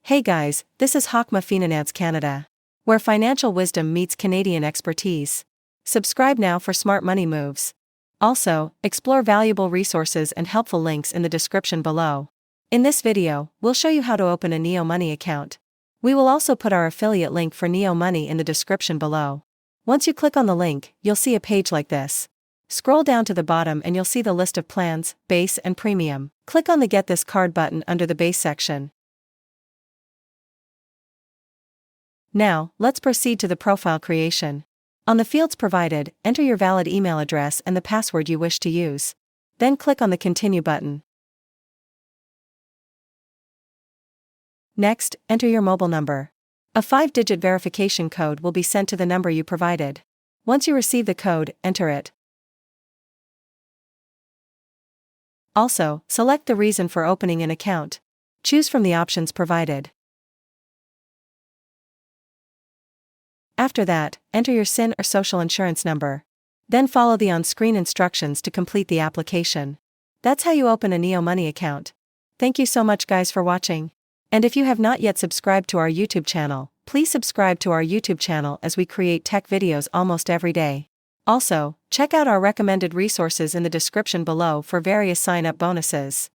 Hey guys, this is Hakma Finance Canada, where financial wisdom meets Canadian expertise. Subscribe now for smart money moves. Also, explore valuable resources and helpful links in the description below. In this video, we'll show you how to open a Neo Money account. We will also put our affiliate link for Neo Money in the description below. Once you click on the link, you'll see a page like this. Scroll down to the bottom and you'll see the list of plans, base and premium. Click on the Get This Card button under the base section. Now, let's proceed to the profile creation. On the fields provided, enter your valid email address and the password you wish to use. Then click on the Continue button. Next, enter your mobile number. A 5-digit verification code will be sent to the number you provided. Once you receive the code, enter it. Also, select the reason for opening an account. Choose from the options provided. After that, enter your SIN or social insurance number. Then follow the on-screen instructions to complete the application. That's how you open a Neo Money account. Thank you so much guys for watching. And if you have not yet subscribed to our YouTube channel, please subscribe to our YouTube channel as we create tech videos almost every day. Also, check out our recommended resources in the description below for various sign-up bonuses.